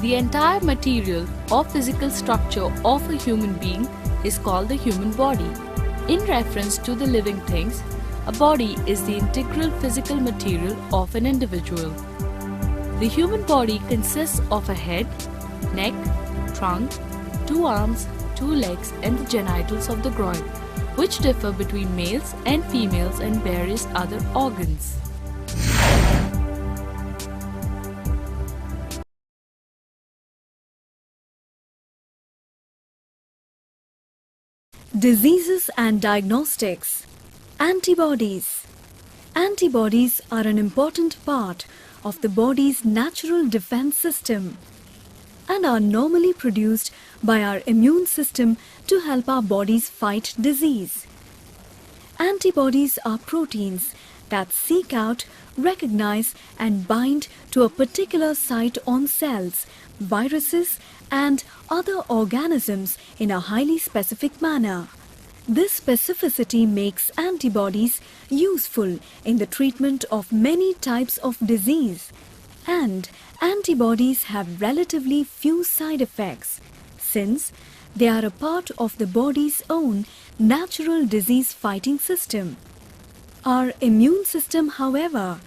The entire material or physical structure of a human being is called the human body. In reference to the living things, a body is the integral physical material of an individual. The human body consists of a head, neck, trunk, 2 arms, 2 legs and the genitals of the groin, which differ between males and females and various other organs. Diseases and diagnostics. Antibodies. Antibodies are an important part of the body's natural defense system and are normally produced by our immune system to help our bodies fight disease. Antibodies are proteins that seek out, recognize and bind to a particular site on cells, viruses and other organisms in a highly specific manner. This specificity makes antibodies useful in the treatment of many types of disease, and antibodies have relatively few side effects since they are a part of the body's own natural disease-fighting system. Our immune system, however,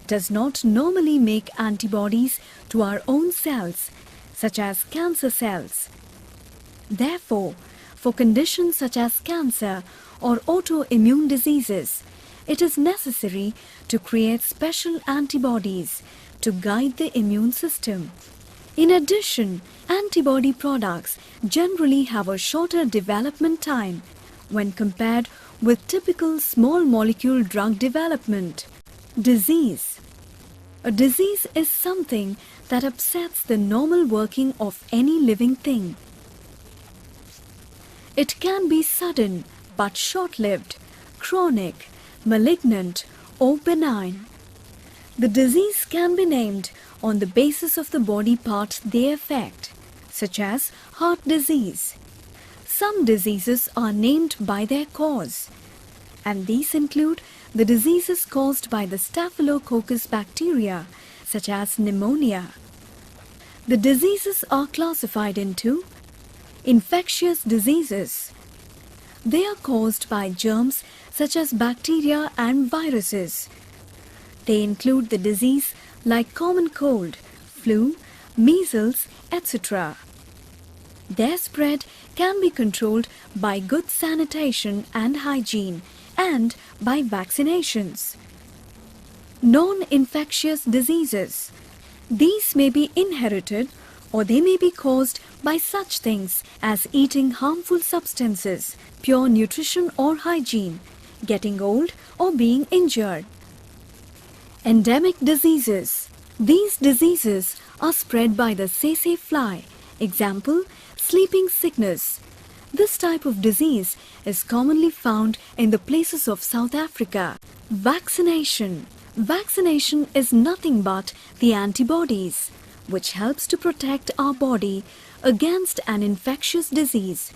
does not normally make antibodies to our own cells, such as cancer cells. Therefore, for conditions such as cancer or autoimmune diseases, it is necessary to create special antibodies to guide the immune system. In addition, antibody products generally have a shorter development time when compared with typical small molecule drug development. Disease. A disease is something that upsets the normal working of any living thing. It can be sudden but short-lived, chronic, malignant or benign. The disease can be named on the basis of the body part they affect, such as heart disease. Some diseases are named by their cause, and these include the diseases caused by the staphylococcus bacteria, such as pneumonia. The diseases are classified into infectious diseases. They are caused by germs such as bacteria and viruses. They include the disease like common cold, flu, measles, etc. Their spread can be controlled by good sanitation and hygiene and by vaccinations. Non-infectious diseases. These may be inherited or they may be caused by such things as eating harmful substances, poor nutrition or hygiene, getting old or being injured. Endemic diseases. These diseases are spread by the tsetse fly. Example, sleeping sickness. This type of disease is commonly found in the places of South Africa. Vaccination. Vaccination is nothing but the antibodies, which helps to protect our body against an infectious disease.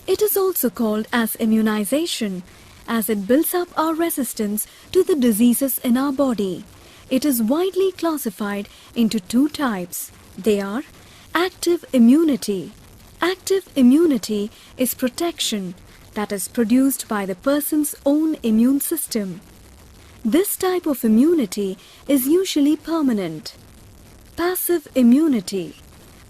It is also called as immunization, as it builds up our resistance to the diseases in our body. It is widely classified into 2 types. They are active immunity. Active immunity is protection that is produced by the person's own immune system. This type of immunity is usually permanent. Passive immunity.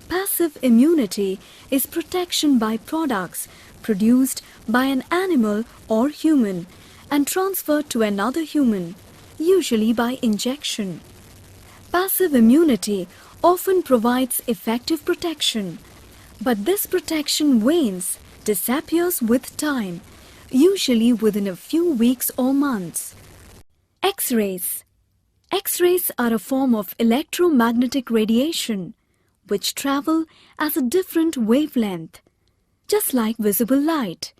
Passive immunity is protection by products produced by an animal or human and transferred to another human, usually by injection. Passive immunity often provides effective protection, but this protection wanes, disappears with time, usually within a few weeks or months. X-rays. X-rays are a form of electromagnetic radiation which travel as a different wavelength, just like visible light.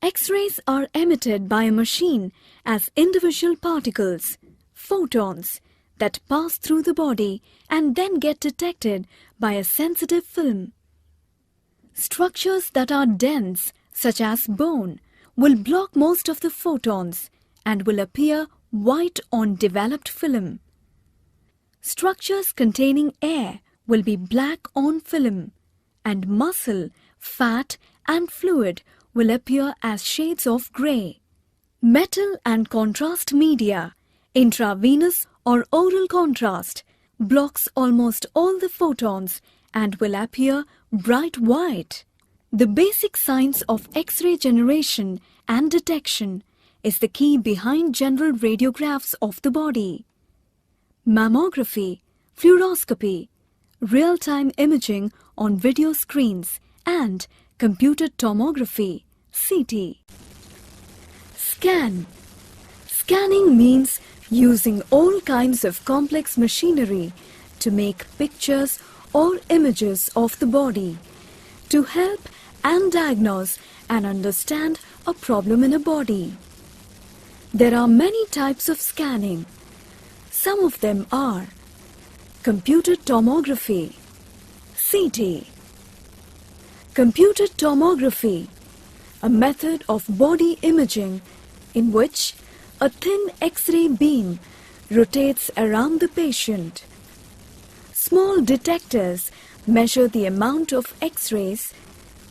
X-rays are emitted by a machine as individual particles, photons, that pass through the body and then get detected by a sensitive film. Structures that are dense, such as bone, will block most of the photons and will appear white on developed film. Structures containing air will be black on film, and muscle, fat and fluid will appear as shades of grey. Metal and contrast media, intravenous or oral contrast, blocks almost all the photons and will appear bright white. The basic science of X-ray generation and detection is the key behind general radiographs of the body. Mammography, fluoroscopy, real-time imaging on video screens and computed tomography, CT. Scan. Scanning means using all kinds of complex machinery to make pictures or images of the body to help and diagnose and understand a problem in a body. There are many types of scanning. Some of them are computed tomography, CT. Computed tomography, a method of body imaging in which a thin X-ray beam rotates around the patient. Small detectors measure the amount of X-rays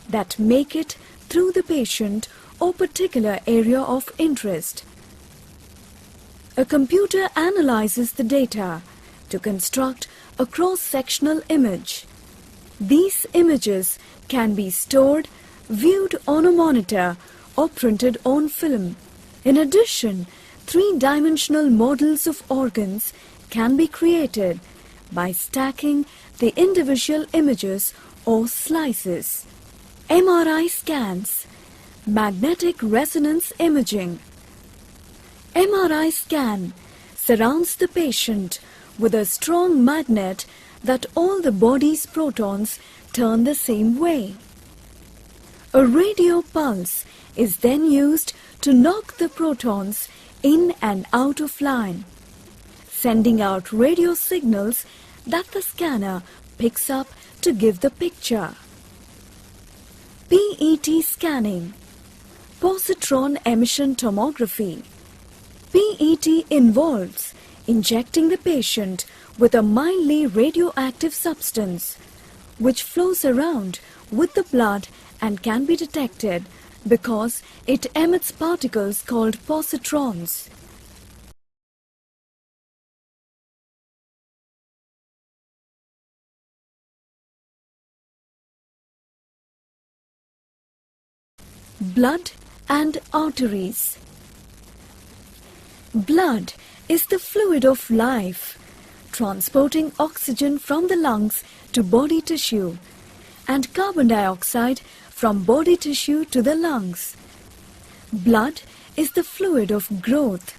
that make it through the patient or particular area of interest. A computer analyzes the data to construct a cross-sectional image. These images can be stored, viewed on a monitor or printed on film. In addition, three-dimensional models of organs can be created by stacking the individual images or slices. MRI scans, magnetic resonance imaging. MRI scan surrounds the patient with a strong magnet that all the body's protons turn the same way. A radio pulse is then used to knock the protons in and out of line, sending out radio signals that the scanner picks up to give the picture. PET scanning, positron emission tomography. PET involves injecting the patient with a mildly radioactive substance which flows around with the blood and can be detected because it emits particles called positrons. Blood and arteries. Blood is the fluid of life, transporting oxygen from the lungs to body tissue and carbon dioxide from body tissue to the lungs. Blood is the fluid of growth,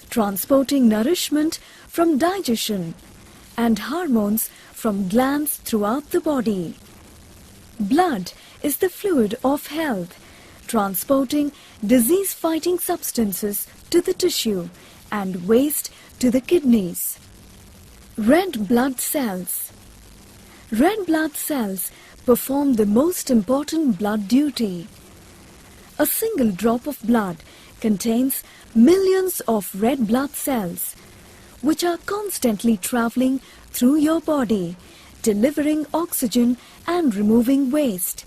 transporting nourishment from digestion and hormones from glands throughout the body. Blood is the fluid of health, transporting disease-fighting substances to the tissue and waste to the kidneys. Red blood cells. Red blood cells perform the most important blood duty. A single drop of blood contains millions of red blood cells, which are constantly traveling through your body, delivering oxygen and removing waste.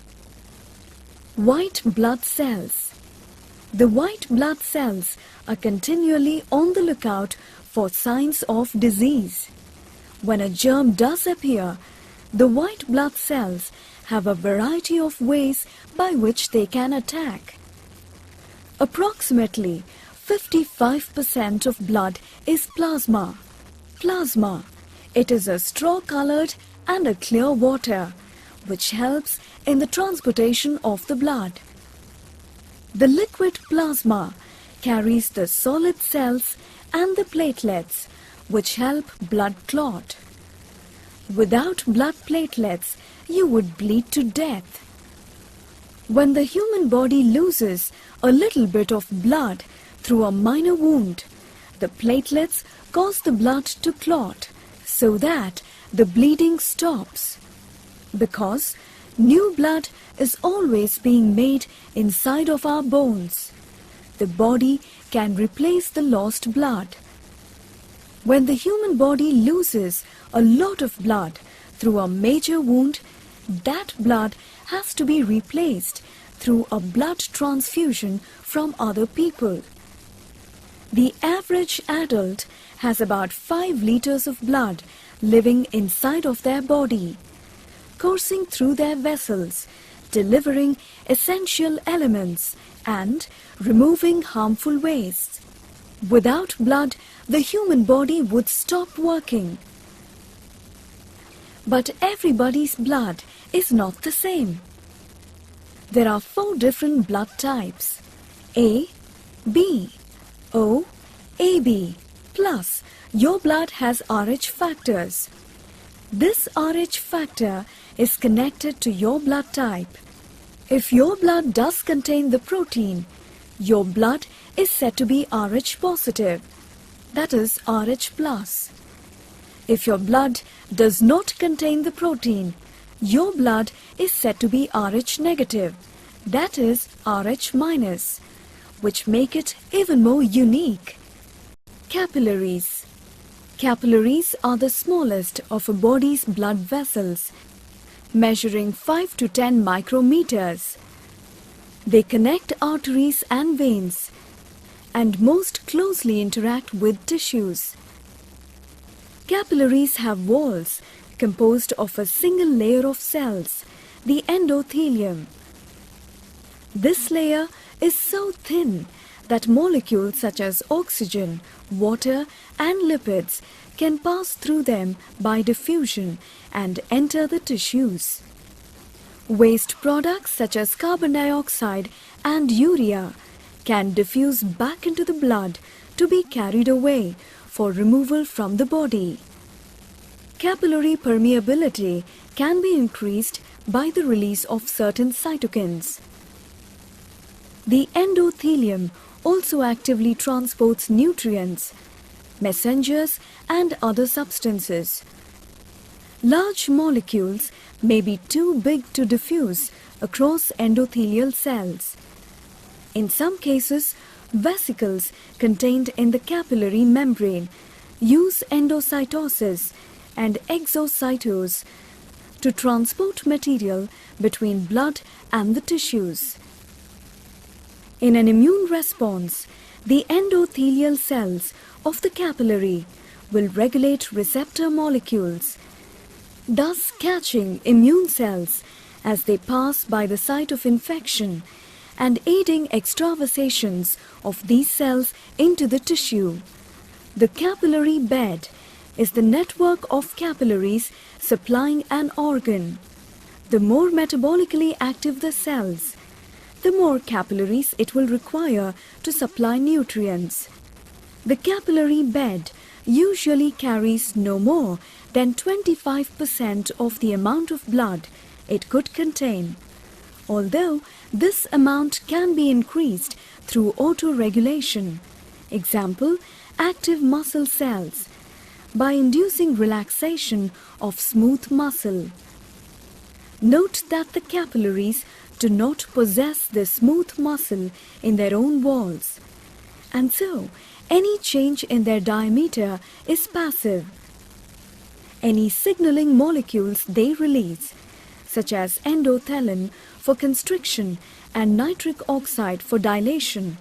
White blood cells. The white blood cells are continually on the lookout for signs of disease. When a germ does appear, the white blood cells have a variety of ways by which they can attack. Approximately 55% of blood is plasma. Plasma. It is a straw-colored and a clear water, which helps in the transportation of the blood. The liquid plasma carries the solid cells and the platelets, which help blood clot. Without blood platelets, you would bleed to death. When the human body loses a little bit of blood through a minor wound, the platelets cause the blood to clot so that the bleeding stops. Because new blood is always being made inside of our bones, the body can replace the lost blood. When the human body loses a lot of blood through a major wound, that blood has to be replaced through a blood transfusion from other people. The average adult has about 5 liters of blood living inside of their body, coursing through their vessels, delivering essential elements and removing harmful waste. Without blood, the human body would stop working. But everybody's blood is not the same. There are 4 different blood types: A, B, O, AB, plus your blood has Rh factors. This Rh factor is connected to your blood type. If your blood does contain the protein, your blood is said to be Rh positive, that is Rh plus. If your blood does not contain the protein, your blood is said to be Rh negative, that is Rh minus, which make it even more unique. Capillaries. Capillaries are the smallest of a body's blood vessels, measuring 5 to 10 micrometers. They connect arteries and veins and most closely interact with tissues. Capillaries have walls composed of a single layer of cells, the endothelium. This layer is so thin that molecules such as oxygen, water and lipids can pass through them by diffusion and enter the tissues. Waste products such as carbon dioxide and urea can diffuse back into the blood to be carried away for removal from the body. Capillary permeability can be increased by the release of certain cytokines. The endothelium also actively transports nutrients, messengers and other substances. Large molecules may be too big to diffuse across endothelial cells. In some cases, vesicles contained in the capillary membrane use endocytosis and exocytose to transport material between blood and the tissues. In an immune response, the endothelial cells of the capillary will regulate receptor molecules, thus catching immune cells as they pass by the site of infection and aiding extravasations of these cells into the tissue. The capillary bed is the network of capillaries supplying an organ. The more metabolically active the cells, the more capillaries it will require to supply nutrients. The capillary bed usually carries no more than 25% of the amount of blood it could contain, although this amount can be increased through autoregulation, example, active muscle cells, by inducing relaxation of smooth muscle. Note that the capillaries do not possess the smooth muscle in their own walls, and so any change in their diameter is passive. Any signaling molecules they release, such as endothelin for constriction and nitric oxide for dilation,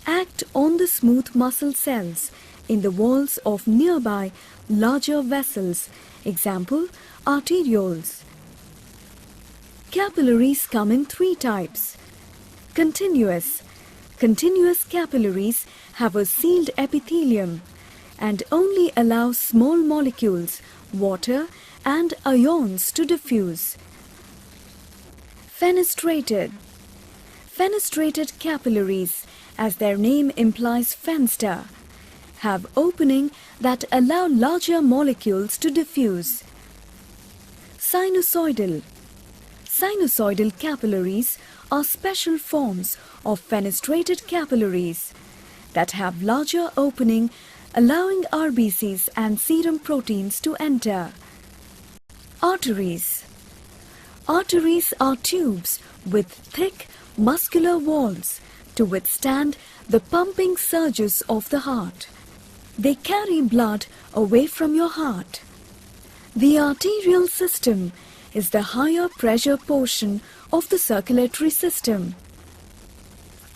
act on the smooth muscle cells in the walls of nearby larger vessels, example, arterioles. Capillaries come in 3 types. Continuous. Continuous capillaries have a sealed epithelium and only allow small molecules, water and ions to diffuse. Fenestrated. Fenestrated capillaries, as their implies implies fenster, have opening that allow larger molecules to diffuse. Sinusoidal. Sinusoidal capillaries are special forms of fenestrated capillaries that have larger opening allowing RBCs and serum proteins to enter. Arteries. Arteries are tubes with thick muscular walls to withstand the pumping surges of the heart. They carry blood away from your heart. The arterial system is the higher pressure portion of the circulatory system.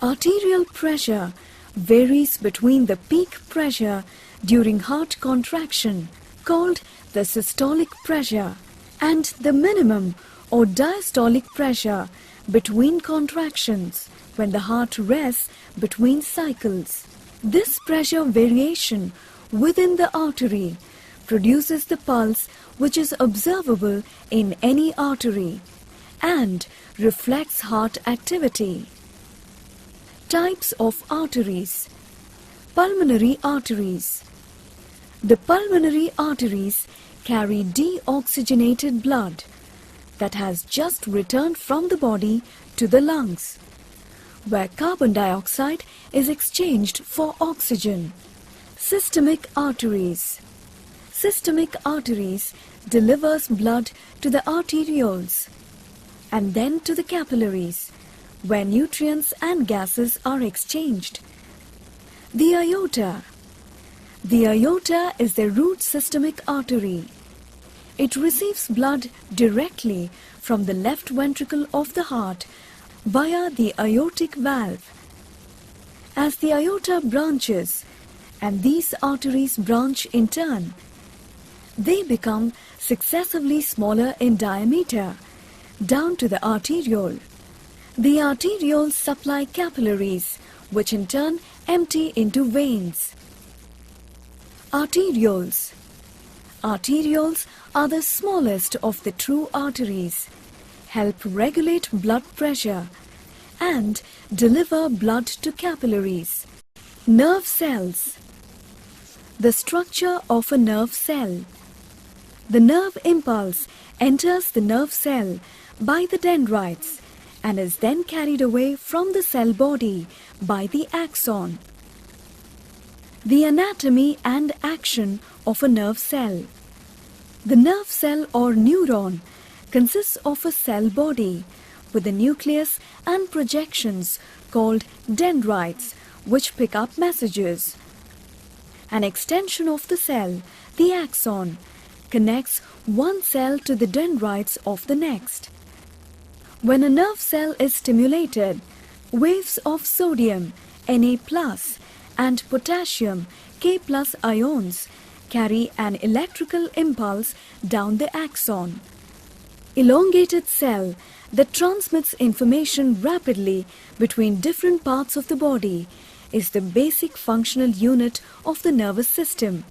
Arterial pressure varies between the peak pressure during heart contraction, called the systolic pressure, and the minimum or diastolic pressure between contractions when the heart rests between cycles. This pressure variation within the artery produces the pulse which is observable in any artery and reflects heart activity. Types of arteries. Pulmonary arteries. The pulmonary arteries carry deoxygenated blood that has just returned from the body to the lungs, where carbon dioxide is exchanged for oxygen. Systemic arteries. Systemic arteries delivers blood to the arterioles and then to the capillaries, where nutrients and gases are exchanged. The aorta. The aorta is the root systemic artery. It receives blood directly from the left ventricle of the heart via the aortic valve. As the aorta branches and these arteries branch in turn, they become successively smaller in diameter down to the arteriole. The arterioles supply capillaries, which in turn empty into veins. Arterioles. Arterioles are the smallest of the true arteries, help regulate blood pressure, and deliver blood to capillaries. Nerve cells. The structure of a nerve cell. The nerve impulse enters the nerve cell by the dendrites and is then carried away from the cell body by the axon. The anatomy and action of a nerve cell. The nerve cell or neuron consists of a cell body with a nucleus and projections called dendrites which pick up messages. An extension of the cell, the axon, connects one cell to the dendrites of the next. When a nerve cell is stimulated, waves of sodium, Na+, and potassium, K+ ions, carry an electrical impulse down the axon. Elongated cell that transmits information rapidly between different parts of the body is the basic functional unit of the nervous system.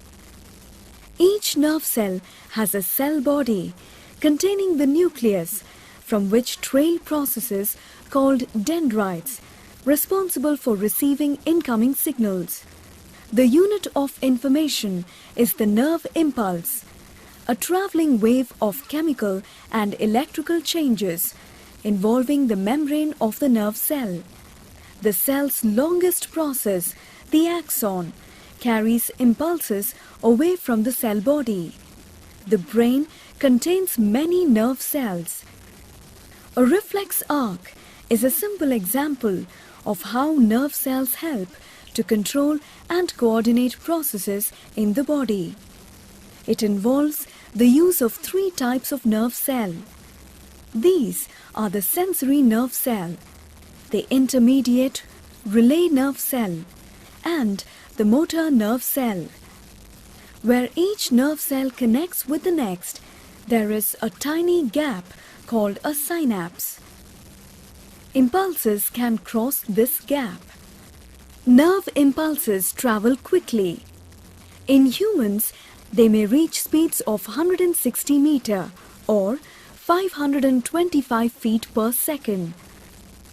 Each nerve cell has a cell body containing the nucleus from which trail processes called dendrites responsible for receiving incoming signals. The unit of information is the nerve impulse, a traveling wave of chemical and electrical changes involving the membrane of the nerve cell. The cell's longest process, the axon, carries impulses away from the cell body. The brain contains many nerve cells. A reflex arc is a simple example of how nerve cells help to control and coordinate processes in the body. It involves the use of 3 types of nerve cell. These are the sensory nerve cell, the intermediate relay nerve cell, and the motor nerve cell. Where each nerve cell connects with the next, there is a tiny gap called a synapse. Impulses can cross this gap. Nerve impulses travel quickly. In humans, they may reach speeds of 160 meter or 525 feet per second,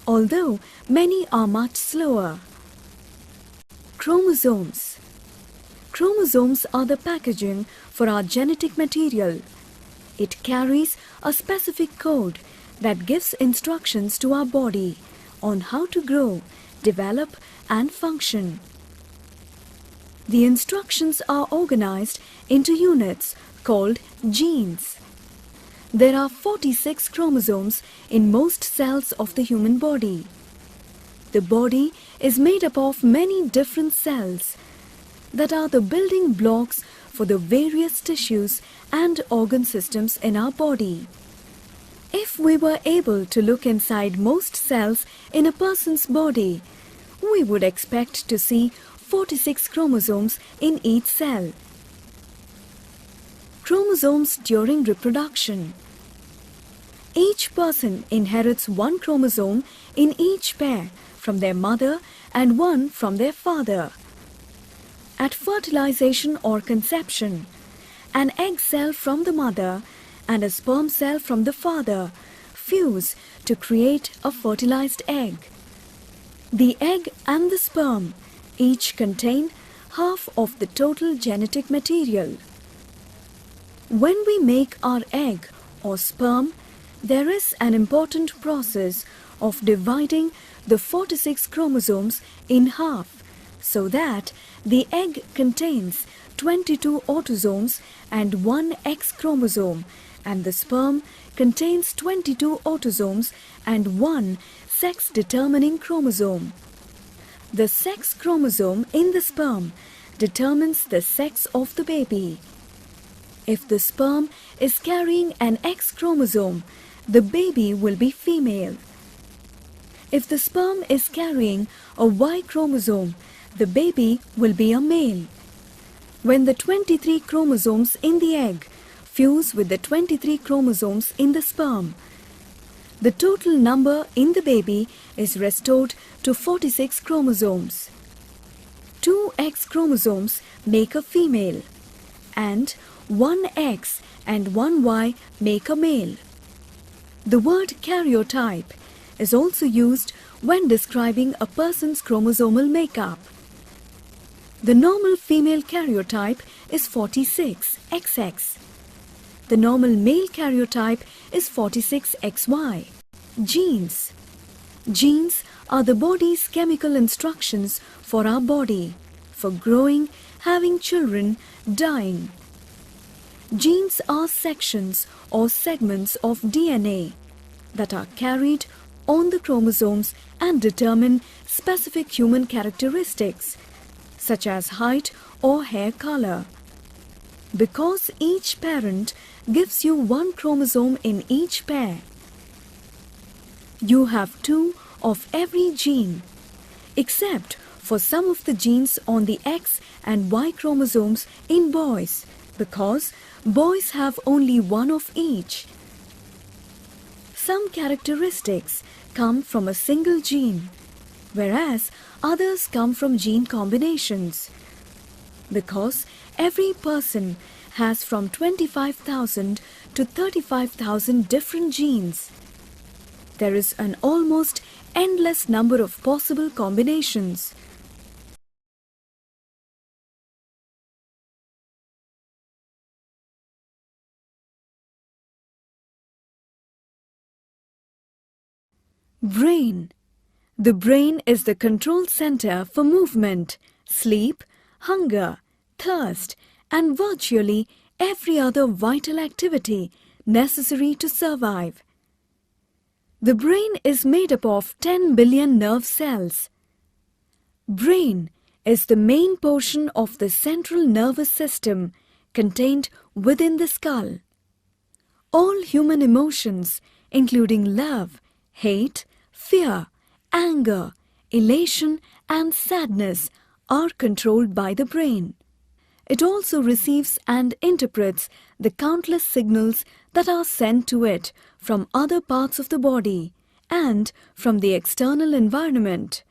although many are much slower. Chromosomes. Chromosomes are the packaging for our genetic material. It carries a specific code that gives instructions to our body on how to grow, develop, and function. The instructions are organized into units called genes. There are 46 chromosomes in most cells of the human body. The body is made up of many different cells that are the building blocks for the various tissues and organ systems in our body. If we were able to look inside most cells in a person's body, we would expect to see 46 chromosomes in each cell. Chromosomes during reproduction. Each person inherits one chromosome in each pair from their mother and one from their father. At fertilization or conception, an egg cell from the mother and a sperm cell from the father fuse to create a fertilized egg. The egg and the sperm each contain half of the total genetic material. When we make our egg or sperm, there is an important process of dividing the 46 chromosomes in half so that the egg contains 22 autosomes and one X chromosome, and the sperm contains 22 autosomes and one sex-determining chromosome. The sex chromosome in the sperm determines the sex of the baby. If the sperm is carrying an X chromosome, the baby will be female. If the sperm is carrying a Y chromosome, the baby will be a male. When the 23 chromosomes in the egg fuse with the 23 chromosomes in the sperm, the total number in the baby is restored to 46 chromosomes. 2 X chromosomes make a female, and 1 X and 1 Y make a male. The word karyotype is also used when describing a person's chromosomal makeup. The normal female karyotype is 46 XX. The normal male karyotype is 46 XY. Genes. Genes are the body's chemical instructions for our body, for growing, having children, dying. Genes are sections or segments of DNA that are carried on the chromosomes and determine specific human characteristics, such as height or hair color. Because each parent gives you one chromosome in each pair, you have 2 of every gene, except for some of the genes on the X and Y chromosomes in boys, because boys have only 1 of each. Some characteristics come from a single gene, whereas others come from gene combinations. Because every person has from 25,000 to 35,000 different genes, there is an almost endless number of possible combinations. Brain. The brain is the control center for movement, sleep, hunger, thirst, and virtually every other vital activity necessary to survive. The brain is made up of 10 billion nerve cells. Brain is the main portion of the central nervous system contained within the skull. All human emotions, including love, hate, fear, anger, elation, and sadness, are controlled by the brain. It also receives and interprets the countless signals that are sent to it from other parts of the body and from the external environment.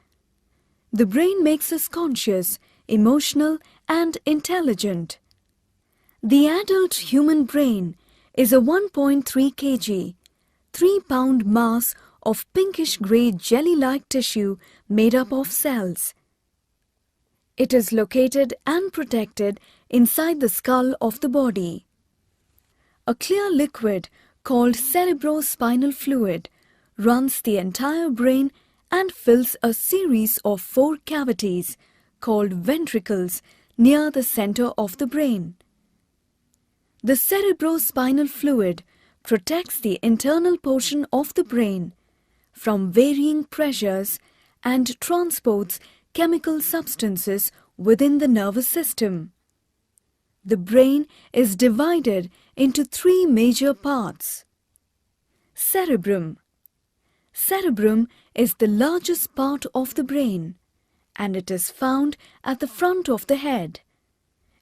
The brain makes us conscious, emotional, and intelligent. The adult human brain is a 1.3 kg, 3-pound mass of pinkish-grey jelly-like tissue made up of cells. It is located and protected inside the skull of the body. A clear liquid called cerebrospinal fluid runs the entire brain and fills a series of 4 cavities called ventricles near the center of the brain. The cerebrospinal fluid protects the internal portion of the brain from varying pressures and transports chemical substances within the nervous system. The brain is divided into three major parts. Cerebrum. Cerebrum is the largest part of the brain, and it is found at the front of the head.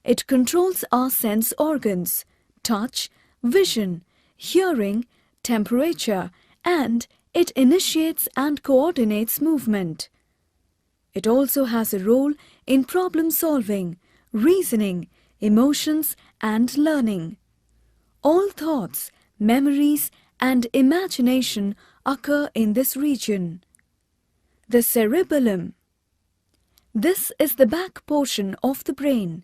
It controls our sense organs, touch, vision, hearing, temperature, and it initiates and coordinates movement. It also has a role in problem solving, reasoning, emotions, and learning. All thoughts, memories, and imagination occur in this region. The cerebellum. This is the back portion of the brain,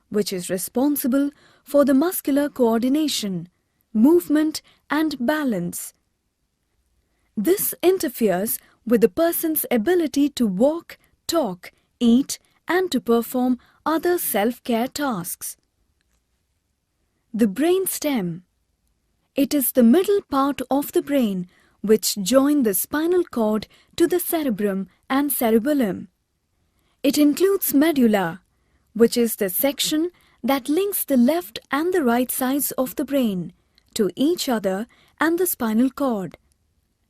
which is responsible for the muscular coordination, movement, and balance. This interferes with the person's ability to walk, talk, eat, and to perform other self-care tasks. The brain stem. It is the middle part of the brain which join the spinal cord to the cerebrum and cerebellum. It includes medulla, which is the section that links the left and the right sides of the brain to each other and the spinal cord.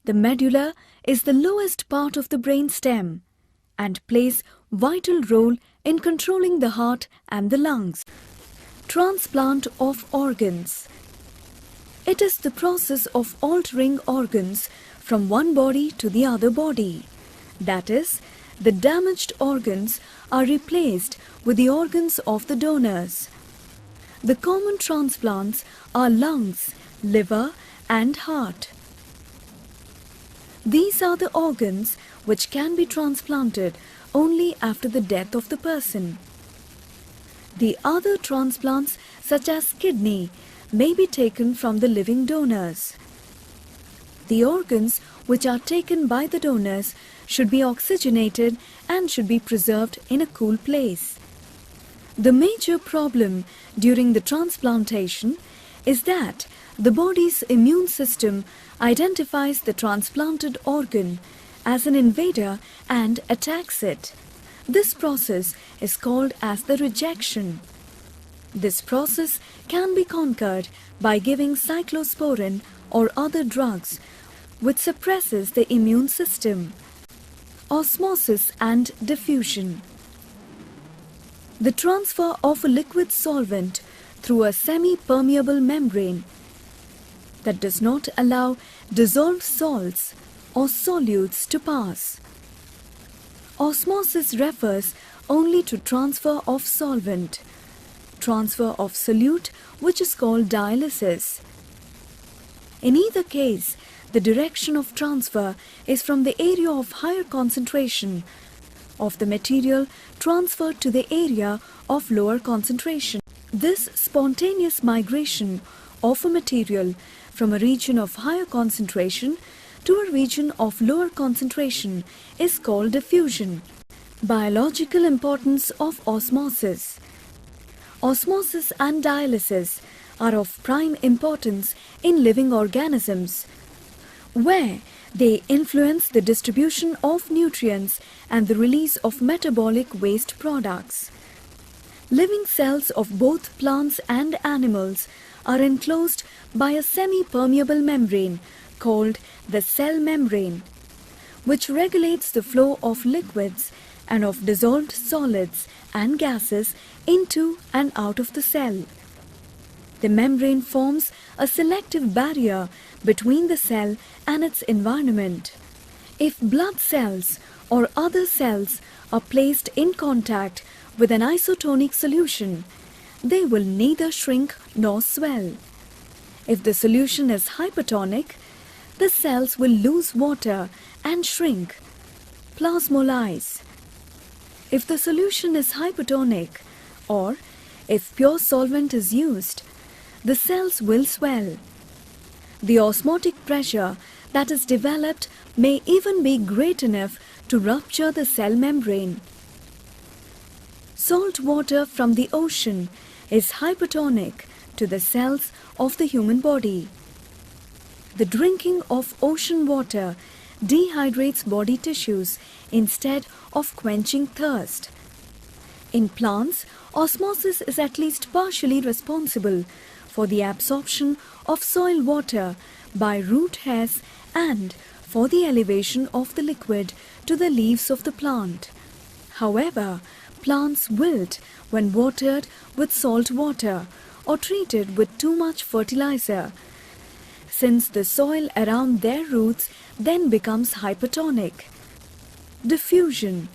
The medulla is the lowest part of the brain stem and plays vital role in controlling the heart and the lungs. Transplant of organs. It is the process of altering organs from one body to the other body. That is, the damaged organs are replaced with the organs of the donors. The common transplants are lungs, liver, and heart. These are the organs which can be transplanted only after the death of the person. The other transplants, such as kidney, may be taken from the living donors. The organs which are taken by the donors should be oxygenated and should be preserved in a cool place. The major problem during the transplantation is that the body's immune system identifies the transplanted organ as an invader and attacks it. This process is called as the rejection. This process can be conquered by giving cyclosporin or other drugs which suppresses the immune system. Osmosis and diffusion. The transfer of a liquid solvent through a semi-permeable membrane that does not allow dissolved salts or solutes to pass. Osmosis refers only to transfer of solvent. Transfer of solute, which is called dialysis. In either case, the direction of transfer is from the area of higher concentration of the material transferred to the area of lower concentration. This spontaneous migration of a material from a region of higher concentration to a region of lower concentration is called diffusion. Biological importance of osmosis. Osmosis and dialysis are of prime importance in living organisms, where they influence the distribution of nutrients and the release of metabolic waste products. Living cells of both plants and animals are enclosed by a semi-permeable membrane called the cell membrane, which regulates the flow of liquids and of dissolved solids and gases into and out of the cell. The membrane forms a selective barrier between the cell and its environment. If blood cells or other cells are placed in contact with an isotonic solution, they will neither shrink nor swell. If the solution is hypertonic, the cells will lose water and shrink, plasmolyze. If the solution is hypertonic, or if pure solvent is used, the cells will swell. The osmotic pressure that is developed may even be great enough to rupture the cell membrane. Salt water from the ocean is hypertonic to the cells of the human body. The drinking of ocean water dehydrates body tissues instead of quenching thirst. In plants, osmosis is at least partially responsible for the absorption of soil water by root hairs and for the elevation of the liquid to the leaves of the plant. However, plants wilt when watered with salt water or treated with too much fertilizer, since the soil around their roots then becomes hypertonic. Diffusion.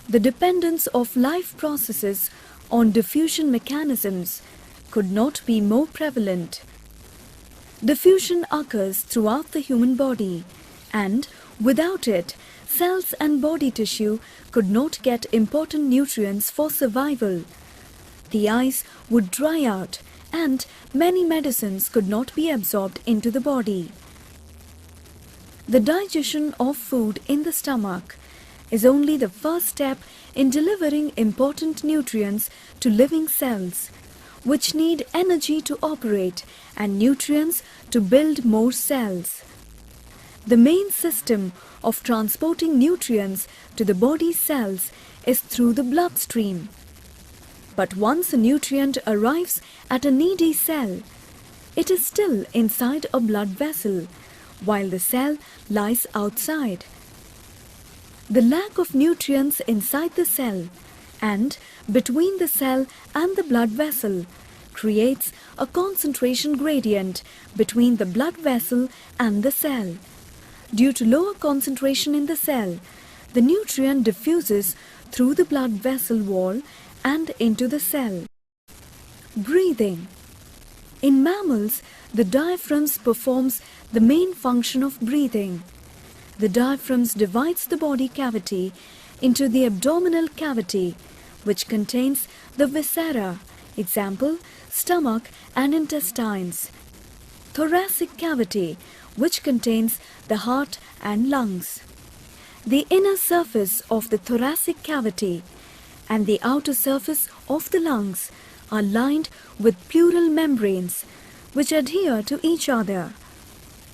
The dependence of life processes on diffusion mechanisms could not be more prevalent. Diffusion occurs throughout the human body, and without it, cells and body tissue could not get important nutrients for survival. The eyes would dry out, and many medicines could not be absorbed into the body. The digestion of food in the stomach is only the first step in delivering important nutrients to living cells, which need energy to operate and nutrients to build more cells. The main system of transporting nutrients to the body cells is through the bloodstream. But once a nutrient arrives at a needy cell, it is still inside a blood vessel, while the cell lies outside. The lack of nutrients inside the cell and between the cell and the blood vessel creates a concentration gradient between the blood vessel and the cell. Due to lower concentration in the cell, the nutrient diffuses through the blood vessel wall and into the cell. Breathing. In mammals, the diaphragm performs the main function of breathing. The diaphragm divides the body cavity into the abdominal cavity, which contains the viscera, example, stomach and intestines. Thoracic cavity, which contains the heart and lungs. The inner surface of the thoracic cavity and the outer surface of the lungs are lined with pleural membranes, which adhere to each other.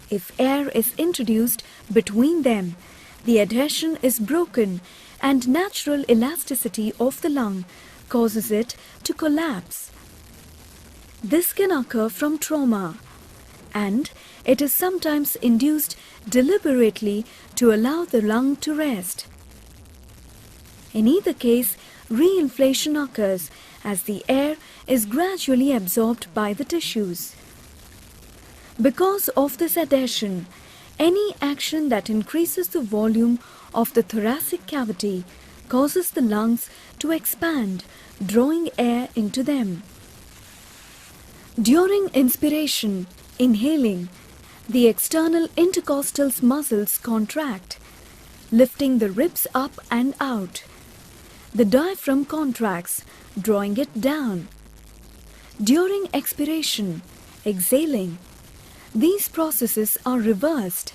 If air is introduced between them, the adhesion is broken and natural elasticity of the lung causes it to collapse. This can occur from trauma, and it is sometimes induced deliberately to allow the lung to rest. In either case, reinflation occurs as the air is gradually absorbed by the tissues. Because of this adhesion, any action that increases the volume of the thoracic cavity causes the lungs to expand, drawing air into them. During inspiration, inhaling, the external intercostal muscles contract, lifting the ribs up and out. The diaphragm contracts, drawing it down. During expiration, exhaling, these processes are reversed,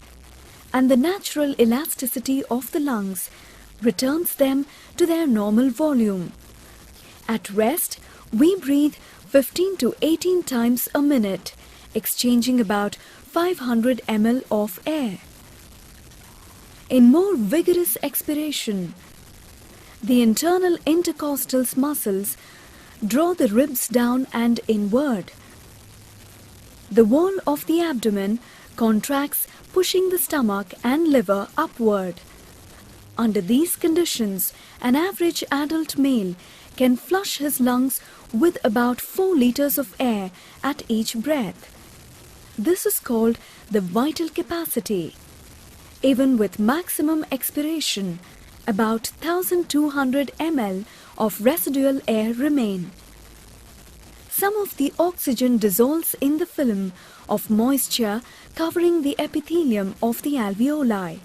and the natural elasticity of the lungs returns them to their normal volume. At rest, we breathe 15 to 18 times a minute, exchanging about 500 ml of air. In more vigorous expiration, the internal intercostal muscles draw the ribs down and inward. The wall of the abdomen contracts, pushing the stomach and liver upward. Under these conditions, an average adult male can flush his lungs with about 4 liters of air at each breath. This is called the vital capacity. Even with maximum expiration, about 1200 ml of residual air remain. Some of the oxygen dissolves in the film of moisture covering the epithelium of the alveoli.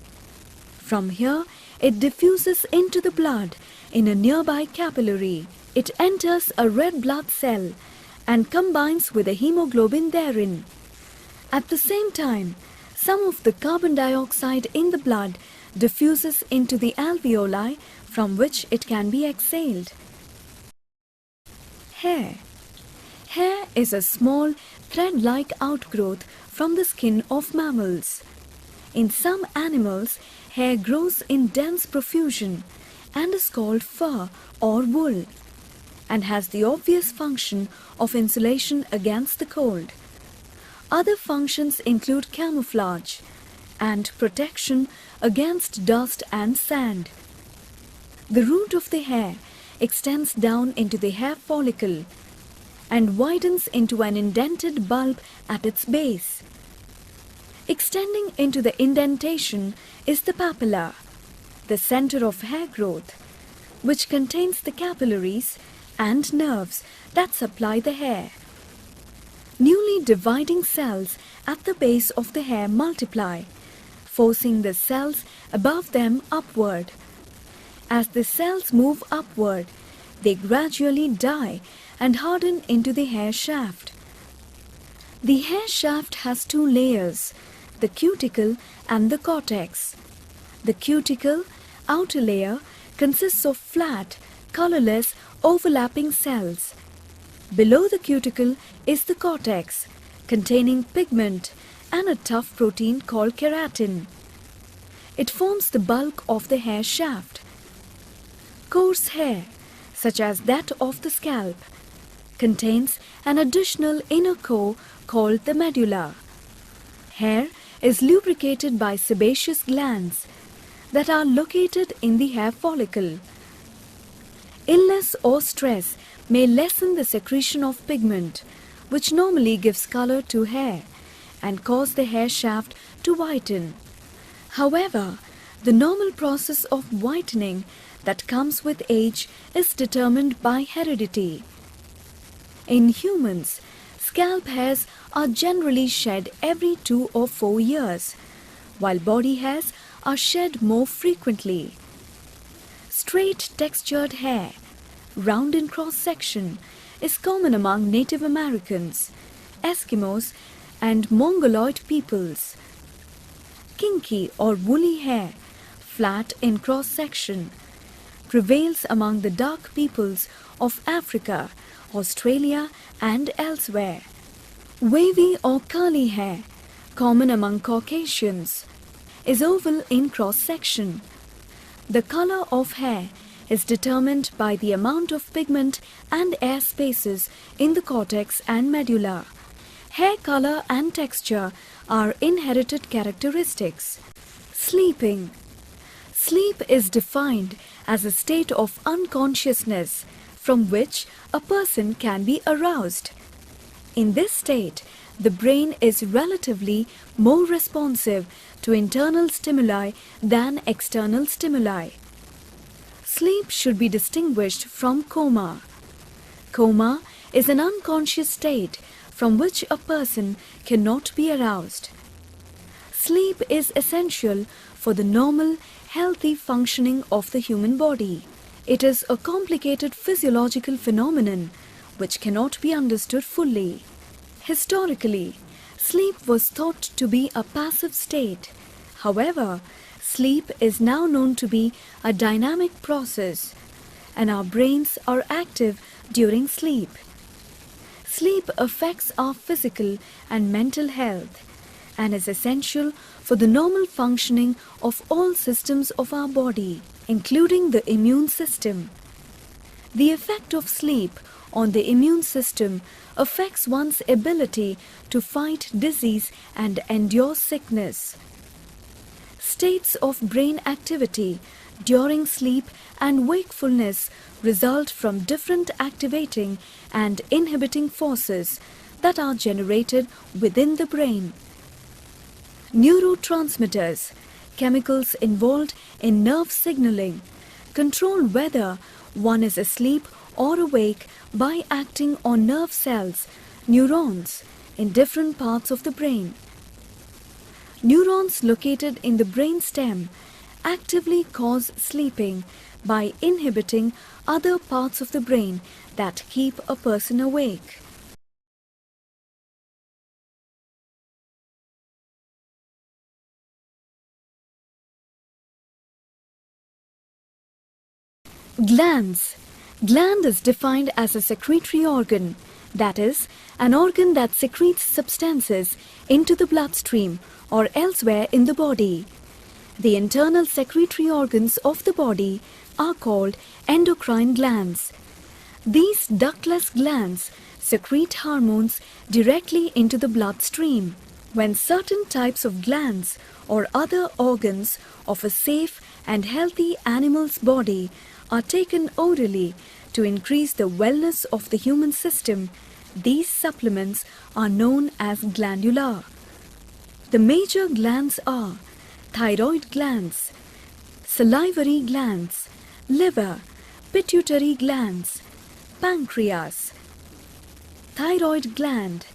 From here, it diffuses into the blood in a nearby capillary. It enters a red blood cell and combines with the hemoglobin therein. At the same time, some of the carbon dioxide in the blood diffuses into the alveoli, from which it can be exhaled. Hair. Hair is a small thread-like outgrowth from the skin of mammals. In some animals, hair grows in dense profusion and is called fur or wool. and has the obvious function of insulation against the cold. Other functions include camouflage and protection against dust and sand. The root of the hair extends down into the hair follicle and widens into an indented bulb at its base. Extending into the indentation is the papilla, the center of hair growth, which contains the capillaries and nerves that supply the hair. Newly dividing cells at the base of the hair multiply, forcing the cells above them upward. As the cells move upward, they gradually die and harden into the hair shaft. The hair shaft has two layers, the cuticle and the cortex. The cuticle, outer layer, consists of flat, colorless, overlapping cells. Below the cuticle is the cortex, containing pigment and a tough protein called keratin. It forms the bulk of the hair shaft. Coarse hair, such as that of the scalp, contains an additional inner core called the medulla. Hair is lubricated by sebaceous glands that are located in the hair follicle. Illness or stress may lessen the secretion of pigment, which normally gives color to hair, and cause the hair shaft to whiten. However, the normal process of whitening that comes with age is determined by heredity. In humans, scalp hairs are generally shed every 2 or 4 years, while body hairs are shed more frequently. Straight textured hair, round in cross-section, is common among Native Americans, Eskimos and Mongoloid peoples. Kinky or woolly hair, flat in cross-section, prevails among the dark peoples of Africa, Australia and elsewhere. Wavy or curly hair, common among Caucasians, is oval in cross-section. The color of hair is determined by the amount of pigment and air spaces in the cortex and medulla. Hair color and texture are inherited characteristics. Sleeping. Sleep is defined as a state of unconsciousness from which a person can be aroused. In this state, the brain is relatively more responsive to internal stimuli than external stimuli. Sleep should be distinguished from coma. Coma is an unconscious state from which a person cannot be aroused. Sleep is essential for the normal, healthy functioning of the human body. It is a complicated physiological phenomenon which cannot be understood fully. Historically, sleep was thought to be a passive state. However, sleep is now known to be a dynamic process, and our brains are active during sleep. Sleep affects our physical and mental health and is essential for the normal functioning of all systems of our body, including the immune system. The effect of sleep on the immune system affects one's ability to fight disease and endure sickness. States of brain activity during sleep and wakefulness result from different activating and inhibiting forces that are generated within the brain. Neurotransmitters, chemicals involved in nerve signaling, control whether one is asleep or awake by acting on nerve cells, neurons, in different parts of the brain. Neurons located in the brain stem actively cause sleeping by inhibiting other parts of the brain that keep a person awake. Glands. Gland is defined as a secretory organ, that is, an organ that secretes substances into the bloodstream or elsewhere in the body. The internal secretory organs of the body are called endocrine glands. These ductless glands secrete hormones directly into the bloodstream. When certain types of glands or other organs of a safe and healthy animal's body are taken orally to increase the wellness of the human system, these supplements are known as glandular. The major glands are thyroid glands, salivary glands, liver, pituitary glands, pancreas. Thyroid gland.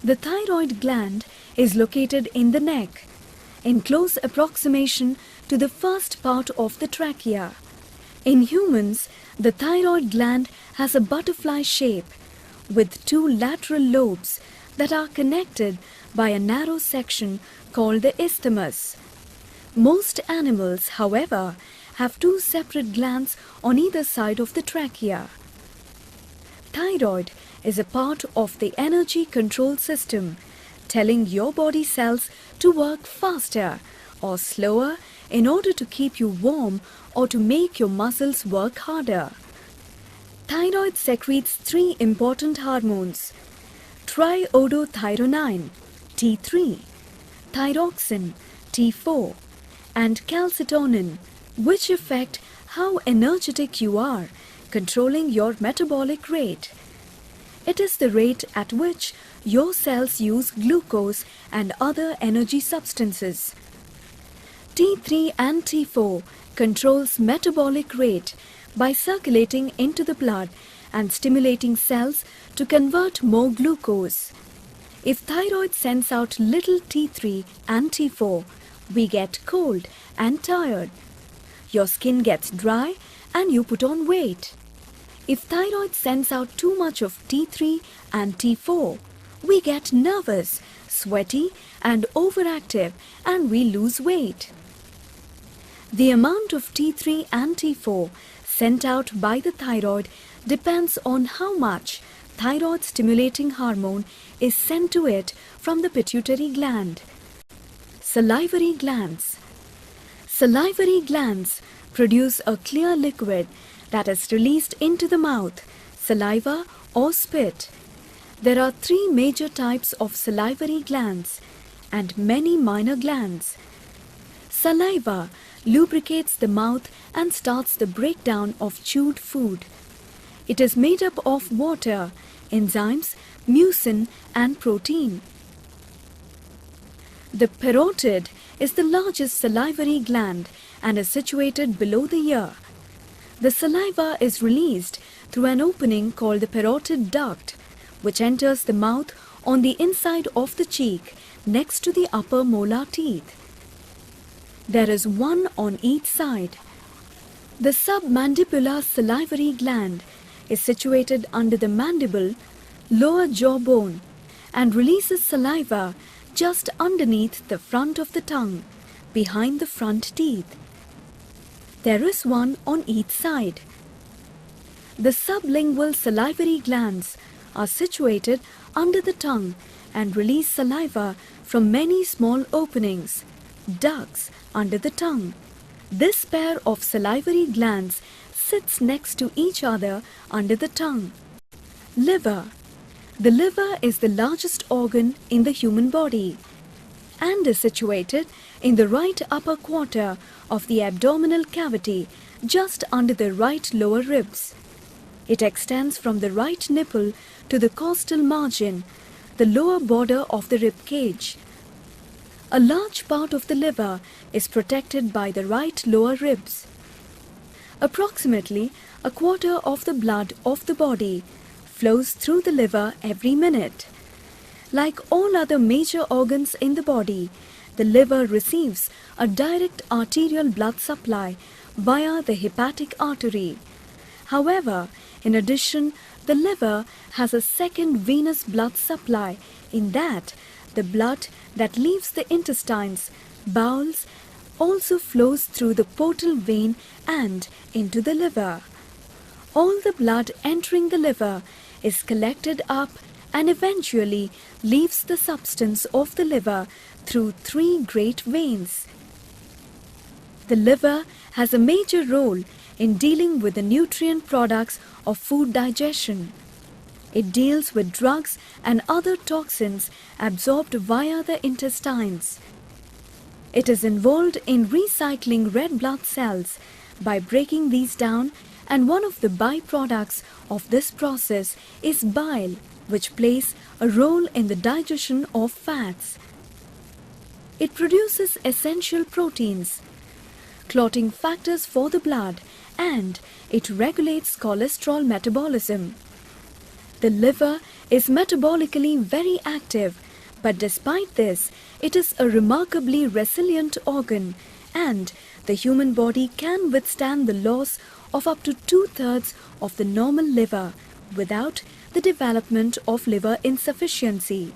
The thyroid gland is located in the neck, in close approximation to the first part of the trachea. In humans, the thyroid gland has a butterfly shape with two lateral lobes that are connected by a narrow section called the isthmus. Most animals, however, have two separate glands on either side of the trachea. Thyroid is a part of the energy control system, telling your body cells to work faster or slower in order to keep you warm or to make your muscles work harder. Thyroid secretes three important hormones: triiodothyronine, T3, thyroxine, T4, and calcitonin, which affect how energetic you are, controlling your metabolic rate. It is the rate at which your cells use glucose and other energy substances. T3 and T4 controls metabolic rate by circulating into the blood and stimulating cells to convert more glucose. If thyroid sends out little T3 and T4, we get cold and tired. Your skin gets dry and you put on weight. If thyroid sends out too much of T3 and T4, we get nervous, sweaty and overactive and we lose weight. The amount of T3 and T4 sent out by the thyroid depends on how much thyroid-stimulating hormone is sent to it from the pituitary gland. Salivary glands. Salivary glands produce a clear liquid that is released into the mouth, saliva or spit. There are three major types of salivary glands and many minor glands. Saliva lubricates the mouth and starts the breakdown of chewed food. It is made up of water, enzymes, mucin and protein. The parotid is the largest salivary gland and is situated below the ear. The saliva is released through an opening called the parotid duct, which enters the mouth on the inside of the cheek next to the upper molar teeth. There is one on each side. The submandibular salivary gland is situated under the mandible, lower jaw bone, and releases saliva just underneath the front of the tongue, behind the front teeth. There is one on each side. The sublingual salivary glands are situated under the tongue and release saliva from many small openings, ducts, under the tongue. This pair of salivary glands sits next to each other under the tongue. Liver. The liver is the largest organ in the human body and is situated in the right upper quarter of the abdominal cavity, just under the right lower ribs. It extends from the right nipple to the costal margin, the lower border of the rib cage. A large part of the liver is protected by the right lower ribs. Approximately a quarter of the blood of the body flows through the liver every minute. Like all other major organs in the body, the liver receives a direct arterial blood supply via the hepatic artery. However, in addition, the liver has a second venous blood supply in that the blood that leaves the intestines, bowels, also flows through the portal vein and into the liver. All the blood entering the liver is collected up and eventually leaves the substance of the liver through three great veins. The liver has a major role in dealing with the nutrient products of food digestion. It deals with drugs and other toxins absorbed via the intestines. It is involved in recycling red blood cells by breaking these down, and one of the byproducts of this process is bile, which plays a role in the digestion of fats. It produces essential proteins, clotting factors for the blood, and it regulates cholesterol metabolism. The liver is metabolically very active, but despite this, it is a remarkably resilient organ, and the human body can withstand the loss of up to 2/3 of the normal liver without the development of liver insufficiency.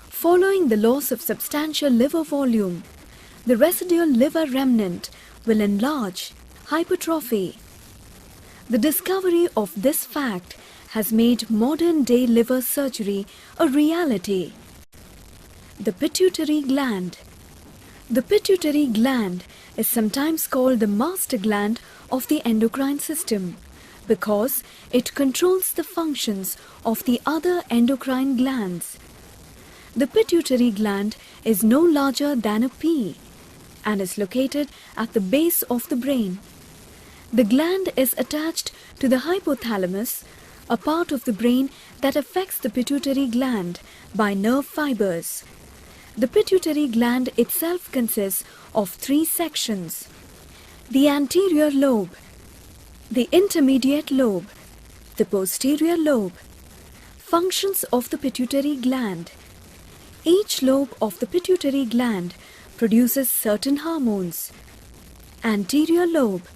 Following the loss of substantial liver volume, the residual liver remnant will enlarge, hypertrophy. The discovery of this fact has made modern-day liver surgery a reality. The pituitary gland. The pituitary gland is sometimes called the master gland of the endocrine system because it controls the functions of the other endocrine glands. The pituitary gland is no larger than a pea and is located at the base of the brain. The gland is attached to the hypothalamus, a part of the brain that affects the pituitary gland by nerve fibers. The pituitary gland itself consists of 3 sections: the anterior lobe, the intermediate lobe, the posterior lobe. Functions of the pituitary gland. Each lobe of the pituitary gland produces certain hormones. Anterior lobe.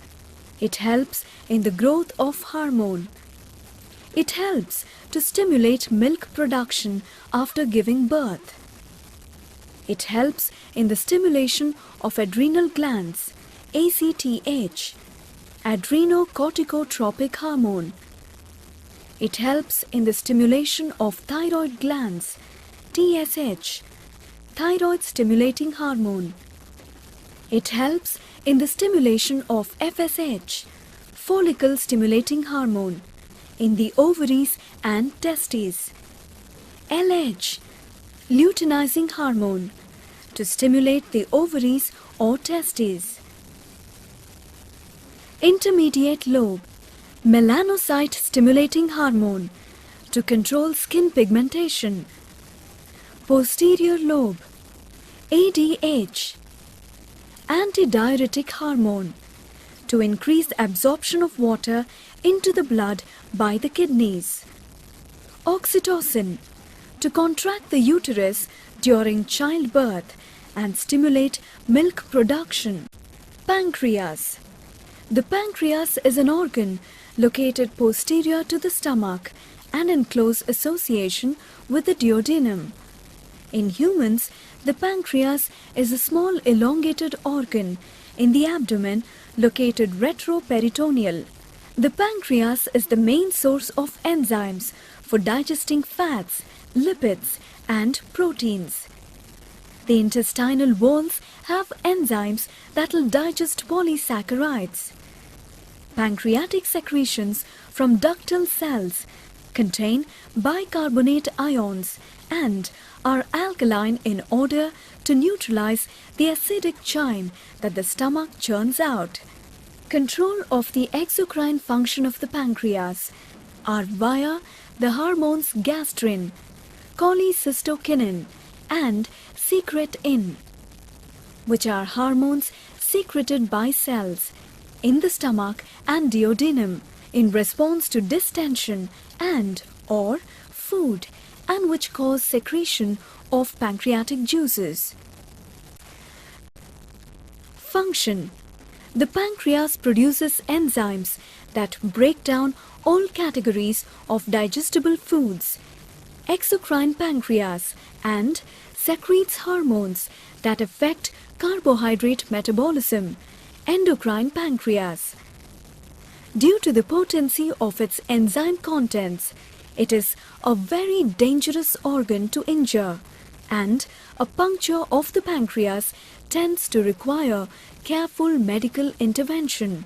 It helps in the growth of hormone. It helps to stimulate milk production after giving birth. It helps in the stimulation of adrenal glands, ACTH, adrenocorticotropic hormone. It helps in the stimulation of thyroid glands, TSH, thyroid stimulating hormone. It helps in the stimulation of FSH, follicle stimulating hormone, in the ovaries and testes. LH, luteinizing hormone, to stimulate the ovaries or testes. Intermediate lobe, melanocyte stimulating hormone, to control skin pigmentation. Posterior lobe, ADH, antidiuretic hormone, to increase the absorption of water into the blood by the kidneys. Oxytocin, to contract the uterus during childbirth and stimulate milk production. Pancreas. The pancreas is an organ located posterior to the stomach and in close association with the duodenum. In humans, the pancreas is a small elongated organ in the abdomen located retroperitoneal. The pancreas is the main source of enzymes for digesting fats, lipids, and proteins. The intestinal walls have enzymes that will digest polysaccharides. Pancreatic secretions from ductal cells contain bicarbonate ions and are alkaline in order to neutralize the acidic chyme that the stomach churns out. Control of the exocrine function of the pancreas are via the hormones gastrin, cholecystokinin, and secret-in, which are hormones secreted by cells in the stomach and duodenum in response to distension and/or food, and which cause secretion of pancreatic juices. Function. The pancreas produces enzymes that break down all categories of digestible foods, exocrine pancreas, and secretes hormones that affect carbohydrate metabolism, endocrine pancreas. Due to the potency of its enzyme contents, it is a very dangerous organ to injure, and a puncture of the pancreas tends to require careful medical intervention.